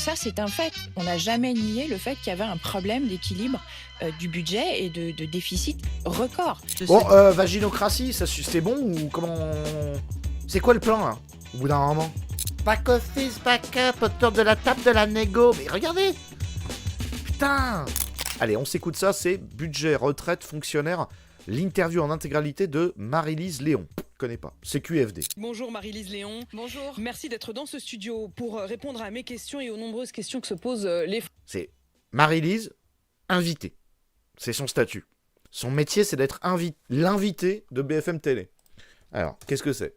Ça, c'est un fait. On n'a jamais nié le fait qu'il y avait un problème d'équilibre du budget et de déficit record. Bon, vaginocratie, c'est bon ou comment? C'est quoi le plan, là, au bout d'un moment? Back office, backup, autour de la table de la négo. Mais regardez! Putain! Allez, on s'écoute ça, c'est budget, retraite, fonctionnaire, l'interview en intégralité de Marie-Lise Léon. Connais pas. CQFD. Bonjour Marie-Lise Léon. Bonjour. Merci d'être dans ce studio pour répondre à mes questions et aux nombreuses questions que se posent les Français. C'est Marie-Lise, invitée. C'est son statut. Son métier, c'est d'être l'invité de BFM Télé. Alors, qu'est-ce que c'est?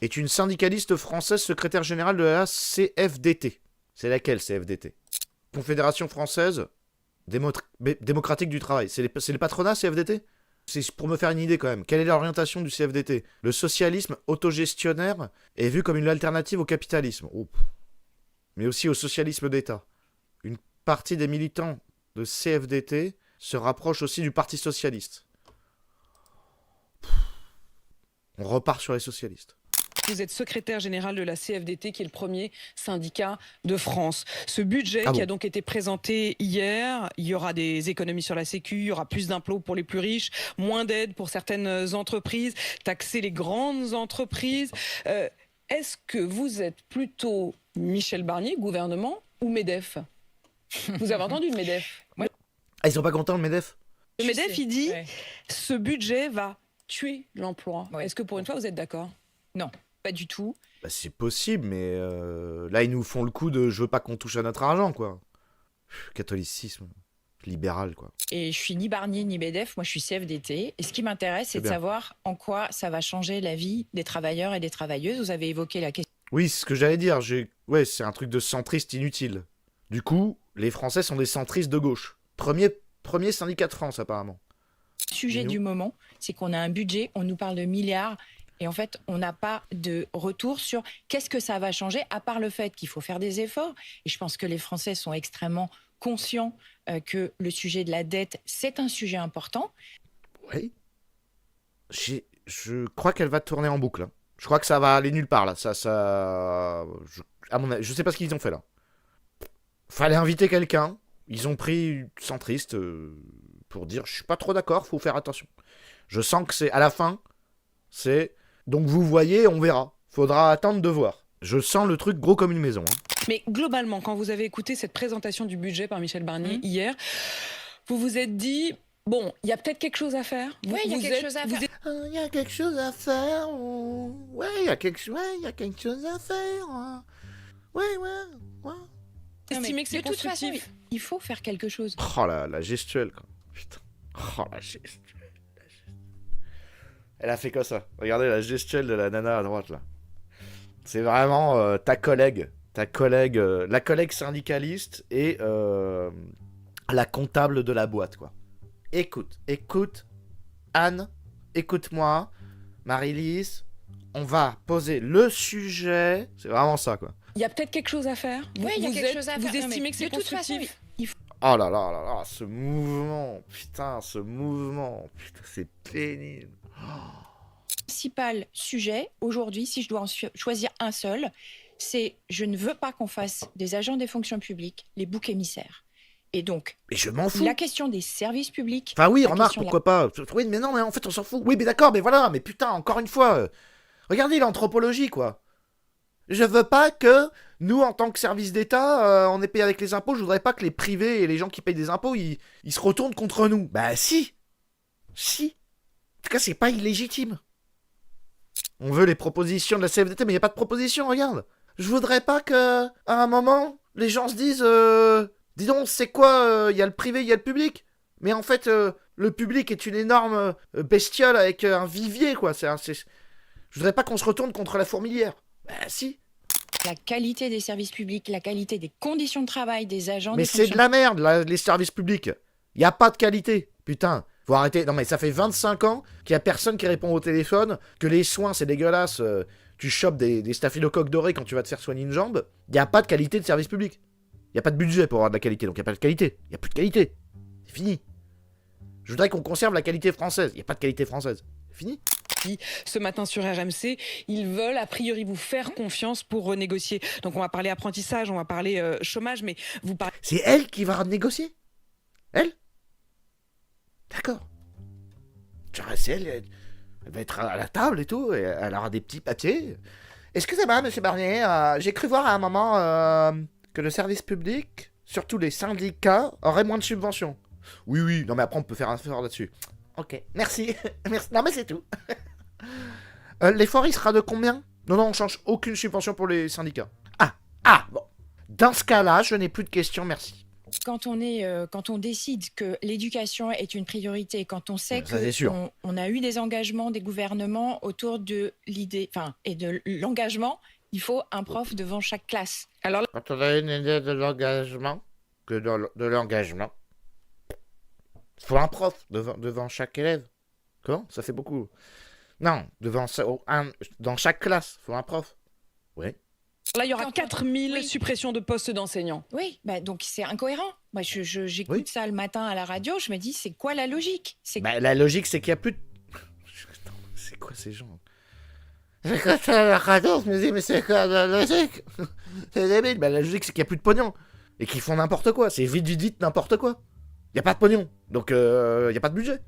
Est une syndicaliste française secrétaire générale de la CFDT. C'est laquelle, CFDT? Confédération française démocratique du travail. C'est les patronats, CFDT? C'est pour me faire une idée quand même. Quelle est l'orientation du CFDT? Le socialisme autogestionnaire est vu comme une alternative au capitalisme. Oh. Mais aussi au socialisme d'État. Une partie des militants de CFDT se rapproche aussi du Parti socialiste. On repart sur les socialistes. Vous êtes secrétaire général de la CFDT, qui est le premier syndicat de France. Ce budget qui a donc été présenté hier, il y aura des économies sur la Sécu, il y aura plus d'impôts pour les plus riches, moins d'aides pour certaines entreprises, taxer les grandes entreprises. Est-ce que vous êtes plutôt Michel Barnier, gouvernement, ou MEDEF? Vous avez entendu le MEDEF? Ah, ils sont pas contents, le MEDEF? Le MEDEF, il dit, ce budget va tuer l'emploi. Est-ce que pour une fois, vous êtes d'accord? Non, pas du tout. Bah, c'est possible, mais là, ils nous font le coup de « je veux pas qu'on touche à notre argent », quoi. Catholicisme libéral, quoi. Et je suis ni Barnier ni MEDEF, moi je suis CFDT. Et ce qui m'intéresse, c'est de savoir en quoi ça va changer la vie des travailleurs et des travailleuses. Vous avez évoqué la question. Oui, c'est ce que j'allais dire. Ouais, c'est un truc de centriste inutile. Du coup, les Français sont des centristes de gauche. Premier syndicat de France, apparemment. Le sujet du moment, c'est qu'on a un budget, on nous parle de milliards, et en fait, on n'a pas de retour sur qu'est-ce que ça va changer, à part le fait qu'il faut faire des efforts. Et je pense que les Français sont extrêmement conscients que le sujet de la dette, c'est un sujet important. Oui. Je crois qu'elle va tourner en boucle. Hein. Je crois que ça va aller nulle part, là. À mon avis, je sais pas ce qu'ils ont fait, là. Fallait inviter quelqu'un. Ils ont pris centriste pour dire « je suis pas trop d'accord, faut faire attention ». Je sens que c'est à la fin, c'est « donc vous voyez, on verra. Faudra attendre de voir ». Je sens le truc gros comme une maison. Hein. Mais globalement, quand vous avez écouté cette présentation du budget par Michel Barnier hier, vous vous êtes dit « bon, il y a peut-être quelque chose à faire ». Oui, il y a quelque chose à faire. Il y a quelque chose à faire. Ouais, il y a quelque chose à faire. Ouais. Estimez que c'est de toute façon, constructif. il faut faire quelque chose. Oh la gestuelle, quoi. Putain. Oh la gestuelle. Elle a fait quoi ça? Regardez la gestuelle de la nana à droite, là. C'est vraiment ta collègue, la collègue syndicaliste et la comptable de la boîte, quoi. Écoute, Anne, écoute-moi, Marie-Lise, on va poser le sujet, c'est vraiment ça, quoi. Il y a peut-être quelque chose à faire. Oui, il y a quelque chose à faire. Vous estimez que c'est de toute façon, constructif? il faut. Oh là là, ce mouvement, putain, c'est pénible. Principal sujet aujourd'hui, si je dois en choisir un seul, c'est je ne veux pas qu'on fasse des agents des fonctions publiques les boucs émissaires. Et donc, Mais je m'en fous. la question des services publics. Enfin oui, la remarque, question de pourquoi pas. Oui, mais non, mais en fait, on s'en fout. Oui, mais d'accord, mais voilà, mais putain, encore une fois, regardez l'anthropologie, quoi. Je veux pas que nous, en tant que service d'État, on est payé avec les impôts. Je voudrais pas que les privés et les gens qui payent des impôts, ils se retournent contre nous. Bah si. En tout cas, c'est pas illégitime. On veut les propositions de la CFDT, mais il n'y a pas de proposition, regarde. Je voudrais pas que, à un moment, les gens se disent dis donc, c'est quoi, il y a le privé, il y a le public. Mais en fait, le public est une énorme bestiole avec un vivier, quoi. Je voudrais pas qu'on se retourne contre la fourmilière. Bah si. la qualité des services publics, la qualité des conditions de travail des agents. Mais c'est de la merde, les services publics. Il n'y a pas de qualité. Putain, faut arrêter. Non mais ça fait 25 ans qu'il n'y a personne qui répond au téléphone, que les soins c'est dégueulasse, tu chopes des staphylocoques dorés quand tu vas te faire soigner une jambe. Il n'y a pas de qualité de service public. Il n'y a pas de budget pour avoir de la qualité, donc il n'y a pas de qualité. Il n'y a plus de qualité. C'est fini. Je voudrais qu'on conserve la qualité française. Il n'y a pas de qualité française. C'est fini. dit ce matin sur RMC. Ils veulent a priori vous faire confiance pour renégocier. Donc on va parler apprentissage, on va parler chômage, mais vous parlez... C'est elle qui va renégocier ? Elle ? D'accord. C'est elle va être à la table et tout, et elle aura des petits papiers. Excusez-moi, monsieur Barnier, j'ai cru voir à un moment que le service public, surtout les syndicats, aurait moins de subventions. Oui, non mais après on peut faire un effort là-dessus. Ok, merci. Merci. Non mais c'est tout. L'effort il sera de combien ? Non, on change aucune subvention pour les syndicats. Bon. Dans ce cas-là, je n'ai plus de questions, merci. Quand on décide que l'éducation est une priorité, quand on sait qu'on a eu des engagements des gouvernements autour de l'idée, et de l'engagement, il faut un prof devant chaque classe. Alors, quand on a une idée de l'engagement, il faut un prof devant chaque élève. Comment ? Ça fait beaucoup. Non, dans chaque classe, il faut un prof. Oui. Là, il y aura 4000 suppressions de postes d'enseignants. Oui, donc c'est incohérent. Moi, j'écoute ça le matin à la radio, je me dis, c'est quoi la logique ? La logique, c'est qu'il n'y a plus de... C'est quoi ces gens ? J'écoute ça à la radio, je me dis, mais c'est quoi la logique ? C'est débile. La logique, c'est qu'il n'y a plus de pognon. Et qu'ils font n'importe quoi. C'est vite, n'importe quoi. Il n'y a pas de pognon. Donc, il n'y a pas de budget.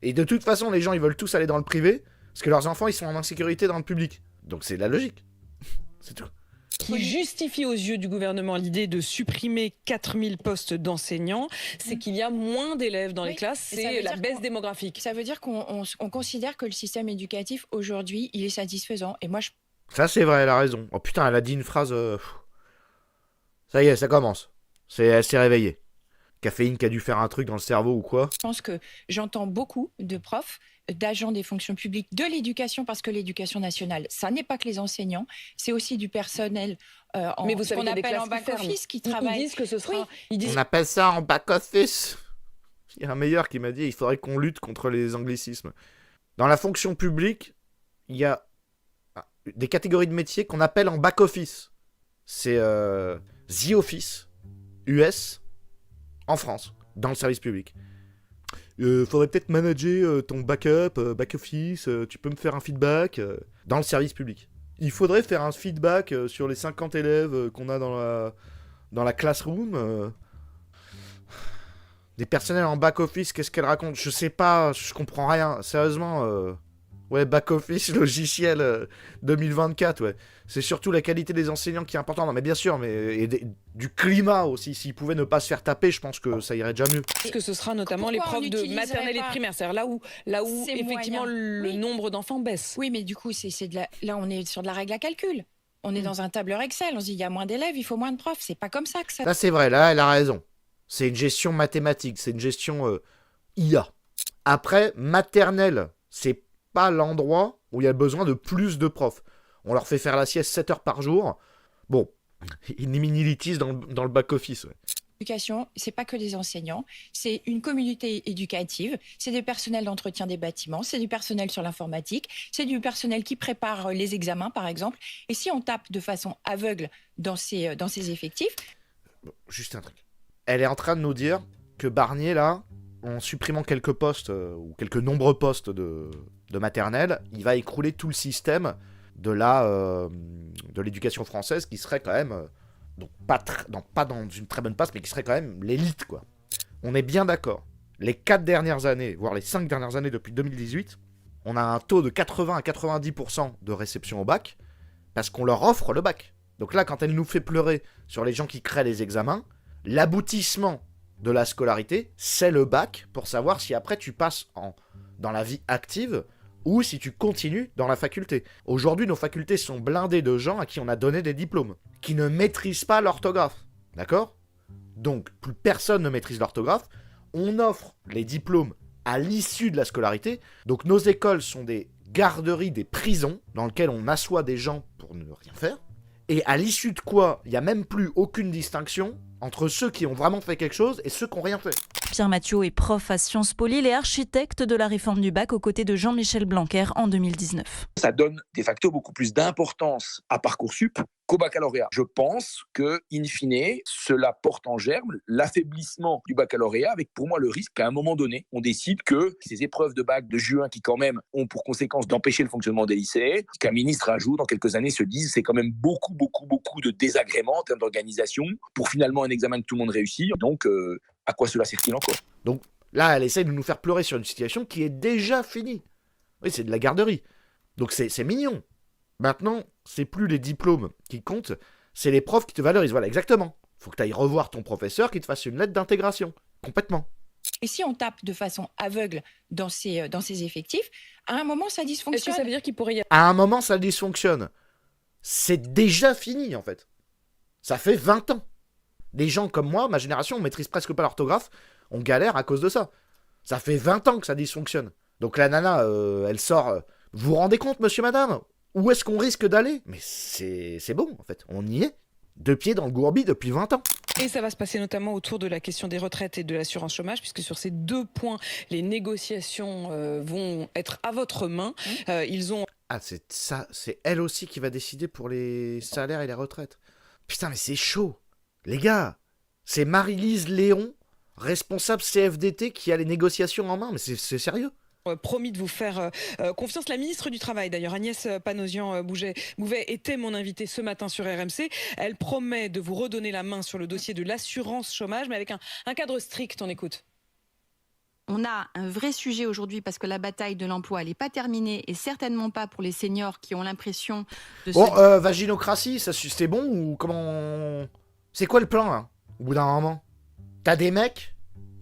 Et de toute façon, les gens, ils veulent tous aller dans le privé, parce que leurs enfants, ils sont en insécurité dans le public. Donc, c'est la logique. C'est tout. Qui justifie aux yeux du gouvernement l'idée de supprimer 4000 postes d'enseignants, c'est qu'il y a moins d'élèves dans les classes, c'est la baisse démographique. Ça veut dire qu'on considère que le système éducatif, aujourd'hui, il est satisfaisant. Et moi, Ça, c'est vrai, elle a raison. Oh putain, elle a dit une phrase... Ça y est, ça commence. Elle s'est réveillée. Caféine qui a dû faire un truc dans le cerveau ou quoi ? Je pense que j'entends beaucoup de profs, d'agents des fonctions publiques, de l'éducation, parce que l'éducation nationale, ça n'est pas que les enseignants, c'est aussi du personnel mais vous savez, qu'on appelle en back-office qui travaille. Ils disent que ce sera... On appelle ça en back-office. Il y a un meilleur qui m'a dit il faudrait qu'on lutte contre les anglicismes. Dans la fonction publique, il y a des catégories de métiers qu'on appelle en back-office. C'est The Office, US, en France, dans le service public. Faudrait peut-être manager ton backup, back-office, tu peux me faire un feedback dans le service public. Il faudrait faire un feedback sur les 50 élèves qu'on a dans la classroom. Des personnels en back-office, qu'est-ce qu'elle raconte ? Je sais pas, je comprends rien. Sérieusement, ouais, back-office, logiciel 2024, ouais. C'est surtout la qualité des enseignants qui est importante. Non, mais bien sûr, et du climat aussi. S'ils pouvaient ne pas se faire taper, je pense que ça irait déjà mieux. Est-ce que ce sera notamment les profs de maternelle et de primaire ? C'est-à-dire là où effectivement le nombre d'enfants baisse. Oui, mais du coup, là, on est sur de la règle à calcul. On est dans un tableur Excel. On se dit, il y a moins d'élèves, il faut moins de profs. C'est pas comme ça que ça... Là, c'est vrai. Là, elle a raison. C'est une gestion mathématique. C'est une gestion IA. Après, maternelle, c'est pas l'endroit où il y a besoin de plus de profs. On leur fait faire la sieste 7 heures par jour. Bon, ils mini-litisent dans le back-office. Ouais. L'éducation, c'est pas que des enseignants, c'est une communauté éducative, c'est des personnels d'entretien des bâtiments, c'est du personnel sur l'informatique, c'est du personnel qui prépare les examens, par exemple. Et si on tape de façon aveugle dans ces effectifs... Bon, juste un truc. Elle est en train de nous dire que Barnier, là, en supprimant quelques postes, ou quelques nombreux postes de maternelle, il va écrouler tout le système de l'éducation française qui serait quand même, pas dans une très bonne passe, mais qui serait quand même l'élite, quoi. On est bien d'accord. Les 4 dernières années, voire les 5 dernières années depuis 2018, on a un taux de 80 à 90% de réception au bac, parce qu'on leur offre le bac. Donc là, quand elle nous fait pleurer sur les gens qui créent les examens, l'aboutissement de la scolarité, c'est le bac, pour savoir si après tu passes dans la vie active, ou si tu continues dans la faculté. Aujourd'hui, nos facultés sont blindées de gens à qui on a donné des diplômes, qui ne maîtrisent pas l'orthographe. D'accord ? Donc, plus personne ne maîtrise l'orthographe. On offre les diplômes à l'issue de la scolarité. Donc, nos écoles sont des garderies, des prisons, dans lesquelles on assoit des gens pour ne rien faire. Et à l'issue de quoi, il n'y a même plus aucune distinction entre ceux qui ont vraiment fait quelque chose et ceux qui n'ont rien fait. Pierre Mathiot est prof à Sciences Po Lille et architecte de la réforme du bac aux côtés de Jean-Michel Blanquer en 2019. Ça donne de facto beaucoup plus d'importance à Parcoursup qu'au baccalauréat. Je pense que, in fine, cela porte en germe l'affaiblissement du baccalauréat, avec pour moi le risque qu'à un moment donné, on décide que ces épreuves de bac de juin qui quand même ont pour conséquence d'empêcher le fonctionnement des lycées, qu'un ministre un jour, dans quelques années, se dise c'est quand même beaucoup de désagréments en termes d'organisation pour finalement un examen que tout le monde réussit. Donc, à quoi cela sert-il encore ? Donc là, elle essaie de nous faire pleurer sur une situation qui est déjà finie. Oui, c'est de la garderie. Donc c'est mignon. Maintenant, c'est plus les diplômes qui comptent, c'est les profs qui te valorisent. Voilà, exactement. Faut que tu ailles revoir ton professeur qui te fasse une lettre d'intégration. Complètement. Et si on tape de façon aveugle dans ces effectifs, à un moment, ça dysfonctionne. Est-ce que ça veut dire qu'il pourrait y avoir... À un moment, ça dysfonctionne. C'est déjà fini, en fait. Ça fait 20 ans. Des gens comme moi, ma génération, on maîtrise presque pas l'orthographe, on galère à cause de ça. Ça fait 20 ans que ça dysfonctionne. Donc la nana, elle sort... Vous vous rendez compte, monsieur, madame ? Où est-ce qu'on risque d'aller ? Mais c'est bon, en fait. On y est. 2 pieds dans le gourbi depuis 20 ans. Et ça va se passer notamment autour de la question des retraites et de l'assurance chômage, puisque sur ces 2 points, les négociations vont être à votre main. Ils ont... Ah, c'est ça, c'est elle aussi qui va décider pour les salaires et les retraites. Putain, mais c'est chaud. Les gars, c'est Marie-Lise Léon, responsable CFDT, qui a les négociations en main. Mais c'est sérieux ? Promis de vous faire confiance. La ministre du Travail, d'ailleurs, Agnès Panosian-Bouvet, était mon invitée ce matin sur RMC. Elle promet de vous redonner la main sur le dossier de l'assurance chômage, mais avec un cadre strict. On écoute. On a un vrai sujet aujourd'hui parce que la bataille de l'emploi, elle n'est pas terminée et certainement pas pour les seniors qui ont l'impression de... Bon, vaginocratie, ça c'est bon ou comment... C'est quoi le plan, là ? Au bout d'un moment, t'as des mecs,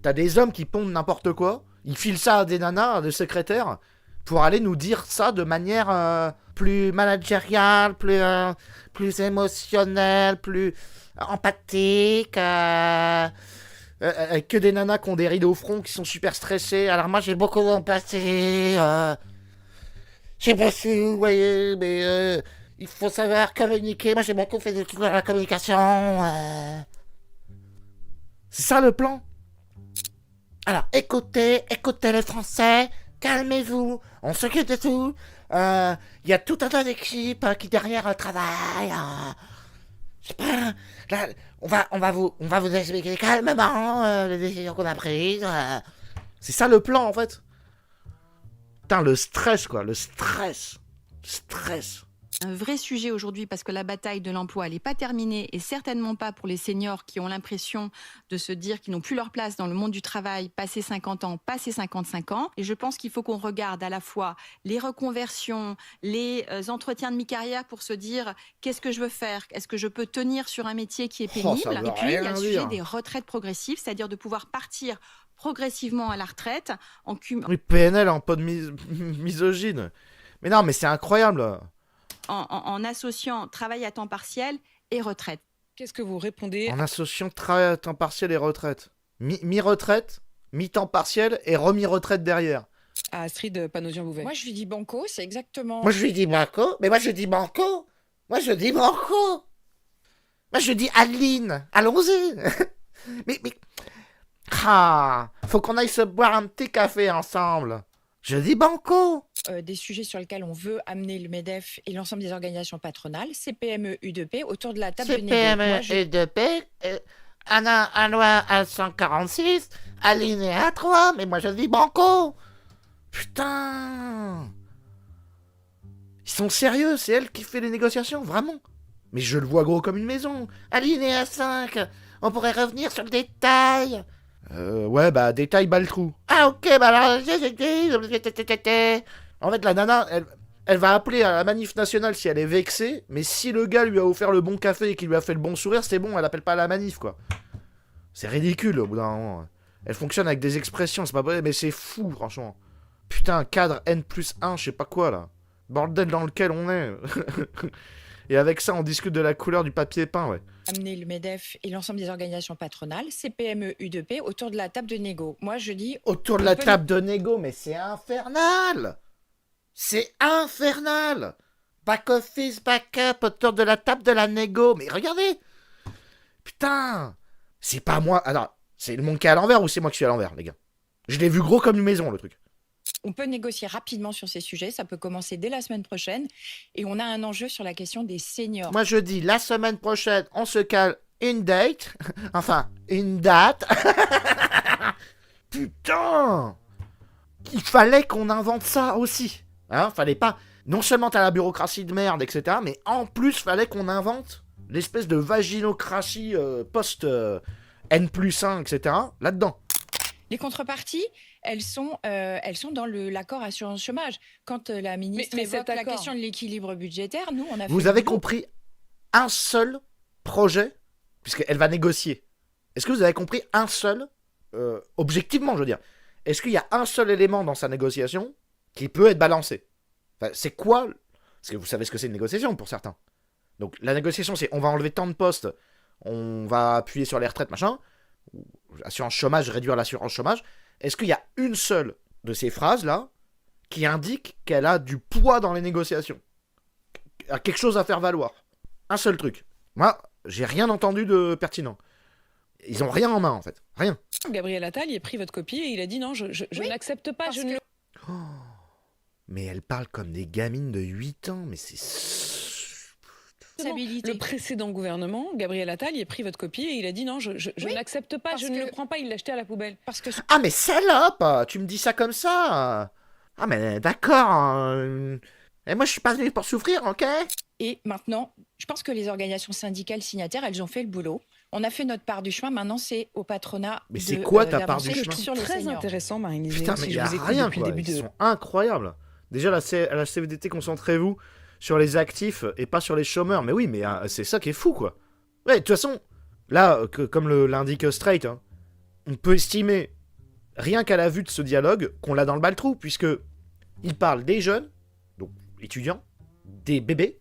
t'as des hommes qui pondent n'importe quoi, ils filent ça à des nanas, à des secrétaires, pour aller nous dire ça de manière plus managériale, plus émotionnelle, plus empathique, que des nanas qui ont des rides au front, qui sont super stressées. Alors moi j'ai beaucoup d'empathie, je sais pas si vous voyez, mais il faut savoir communiquer. Moi j'ai beaucoup fait de la communication. C'est ça le plan. Alors, écoutez les Français, calmez-vous, on s'occupe de tout. Il y a tout un tas d'équipes qui derrière travaillent. Je sais pas, là, on va vous expliquer calmement les décisions qu'on a prises. C'est ça le plan en fait. Putain, le stress quoi, le stress. Un vrai sujet aujourd'hui parce que la bataille de l'emploi, elle n'est pas terminée et certainement pas pour les seniors qui ont l'impression de se dire qu'ils n'ont plus leur place dans le monde du travail, passé 50 ans, passé 55 ans. Et je pense qu'il faut qu'on regarde à la fois les reconversions, les entretiens de mi-carrière pour se dire qu'est-ce que je veux faire ? Est-ce que je peux tenir sur un métier qui est pénible ? Et puis il y a le sujet des retraites progressives, c'est-à-dire de pouvoir partir progressivement à la retraite en Oui, PNL en pas de misogyne. Mais non, mais c'est incroyable. En associant travail à temps partiel et retraite. Qu'est-ce que vous répondez ? En associant travail à temps partiel et retraite. Mi-retraite, mi-temps partiel et remis-retraite derrière. À Astrid Panosian-Bouvet. Moi, je lui dis banco, c'est exactement... Moi, je lui dis banco, mais moi, je dis banco. Moi, je dis banco. Moi, je dis Adeline, allons-y. mais... Ah, faut qu'on aille se boire un petit café ensemble. Je dis banco. Des sujets sur lesquels on veut amener le MEDEF et l'ensemble des organisations patronales, CPME, U2P, autour de la table de négo. CPME, U2P, un loi à 146, alinéa 3, mais moi je dis banco. Putain. Ils sont sérieux, c'est elle qui fait les négociations, vraiment. Mais je le vois gros comme une maison. Alinéa 5, on pourrait revenir sur le détail. Ouais, bah, détail, bas le trou. Ah, ok, bah alors... En fait, la nana, elle va appeler à la manif nationale si elle est vexée, mais si le gars lui a offert le bon café et qu'il lui a fait le bon sourire, c'est bon, elle appelle pas à la manif, quoi. C'est ridicule, au bout d'un moment. Elle fonctionne avec des expressions, c'est pas vrai, mais c'est fou, franchement. Putain, cadre N+1, je sais pas quoi, là. Bordel dans lequel on est. Et avec ça, on discute de la couleur du papier peint, ouais. Amener le MEDEF et l'ensemble des organisations patronales, CPME, U2P, autour de la table de négo. Moi, je dis... Autour de la table de négo, mais c'est infernal. C'est infernal. Back office, backup, autour de la table de la négo. Mais regardez. Putain. C'est pas moi. Alors, c'est le monde qui est à l'envers ou c'est moi qui suis à l'envers, les gars ? Je l'ai vu gros comme une maison, le truc. On peut négocier rapidement sur ces sujets, ça peut commencer dès la semaine prochaine. Et on a un enjeu sur la question des seniors. Moi je dis, la semaine prochaine, on se cale une date. Enfin, une date. Putain! Il fallait qu'on invente ça aussi. Hein, fallait pas... Non seulement t'as la bureaucratie de merde, etc., mais en plus, fallait qu'on invente l'espèce de vaginocratie post-N+1, etc., là-dedans. Les contreparties, elles sont dans l'accord assurance chômage. Quand la ministre évoque la question de l'équilibre budgétaire, nous, on a fait... Vous avez compris un seul projet, puisqu'elle va négocier. Est-ce que vous avez compris un seul, objectivement, je veux dire, est-ce qu'il y a un seul élément dans sa négociation qui peut être balancé? Enfin, c'est quoi? Parce que vous savez ce que c'est une négociation pour certains. Donc la négociation, c'est on va enlever tant de postes, on va appuyer sur les retraites, machin, ou assurance chômage, réduire l'assurance chômage. Est-ce qu'il y a une seule de ces phrases-là qui indique qu'elle a du poids dans les négociations? A quelque chose à faire valoir? Un seul truc. Moi, j'ai rien entendu de pertinent. Ils ont rien en main, en fait. Rien. Gabriel Attal, il a pris votre copie et il a dit non, je n'accepte pas, je ne le... Oh, mais elle parle comme des gamines de 8 ans, mais c'est... Le précédent gouvernement, Gabriel Attal, il a pris votre copie et il a dit non, je n'accepte pas, je ne le prends pas, il l'a jeté à la poubelle. Parce que... Ah mais salope, tu me dis ça comme ça? Ah mais d'accord, et moi je suis pas venu pour souffrir, ok? Et maintenant, je pense que les organisations syndicales signataires, elles ont fait le boulot. On a fait notre part du chemin, maintenant c'est au patronat. Mais c'est quoi ta part du chemin? Sur très intéressant, Marine. Putain, mais il y a rien, quoi. Ils sont incroyables. Déjà, à la CFDT, concentrez-vous sur les actifs et pas sur les chômeurs. Mais oui, mais c'est ça qui est fou, quoi. Ouais, de toute façon, là, comme l'indique Straight, hein, on peut estimer, rien qu'à la vue de ce dialogue, qu'on l'a dans le bal-trou, puisque il parle des jeunes, donc étudiants, des bébés,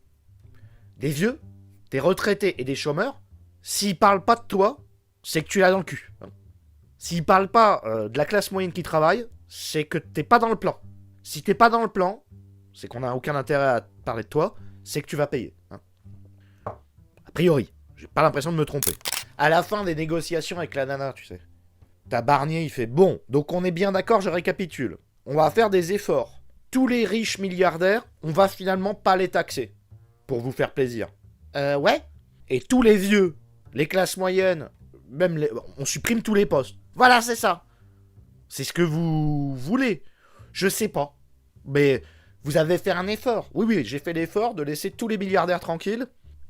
des vieux, des retraités et des chômeurs. S'il parle pas de toi, c'est que tu l'as dans le cul. Hein. S'il parle pas de la classe moyenne qui travaille, c'est que t'es pas dans le plan. Si t'es pas dans le plan, c'est qu'on n'a aucun intérêt à parler de toi, c'est que tu vas payer. Hein. A priori, j'ai pas l'impression de me tromper. À la fin des négociations avec la nana, tu sais, t'as Barnier, il fait bon, donc on est bien d'accord, je récapitule. On va faire des efforts. Tous les riches milliardaires, on va finalement pas les taxer. Pour vous faire plaisir. Ouais. Et tous les vieux, les classes moyennes, même on supprime tous les postes. Voilà, c'est ça. C'est ce que vous voulez. Je sais pas. Mais vous avez fait un effort. Oui, j'ai fait l'effort de laisser tous les milliardaires tranquilles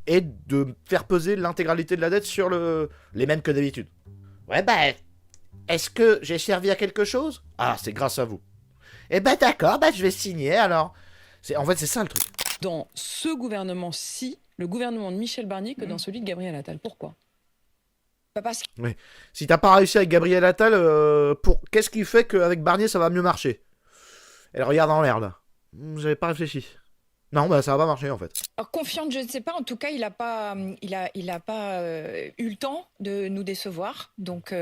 et de faire peser l'intégralité de la dette sur les mêmes que d'habitude. Ouais, est-ce que j'ai servi à quelque chose? Ah, c'est grâce à vous. Eh d'accord, je vais signer alors. En fait, c'est ça le truc. Dans ce gouvernement-ci, le gouvernement de Michel Barnier, que dans celui de Gabriel Attal. Pourquoi? Parce que... Oui. Si t'as pas réussi avec Gabriel Attal, qu'est-ce qui fait qu'avec Barnier ça va mieux marcher? Elle regarde en l'air là. J'avais pas réfléchi. Non, ça va pas marcher en fait. Alors, confiante, je ne sais pas. En tout cas, il a pas eu le temps de nous décevoir. Donc,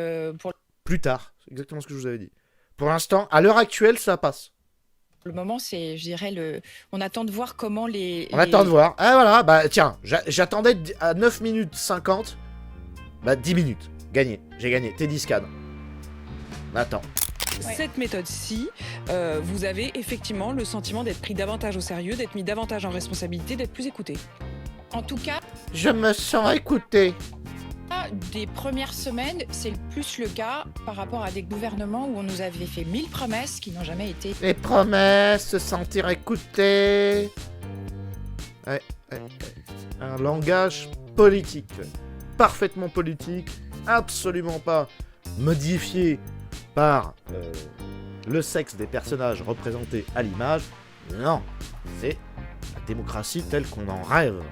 plus tard, c'est exactement ce que je vous avais dit. Pour l'instant, à l'heure actuelle, ça passe. Le moment, c'est, je dirais, on attend de voir comment On attend de voir. Ah voilà, tiens, j'attendais à 9 minutes 50. 10 minutes. Gagné. J'ai gagné. Teddy Scan. Attends. Cette méthode-ci, vous avez effectivement le sentiment d'être pris davantage au sérieux, d'être mis davantage en responsabilité, d'être plus écouté. En tout cas... Je me sens écouté. Des premières semaines, c'est plus le cas par rapport à des gouvernements où on nous avait fait 1000 promesses qui n'ont jamais été... Les promesses, se sentir écouté. Ouais. Un langage politique. Parfaitement politique. Absolument pas modifié par le sexe des personnages représentés à l'image. Non. C'est la démocratie telle qu'on en rêve.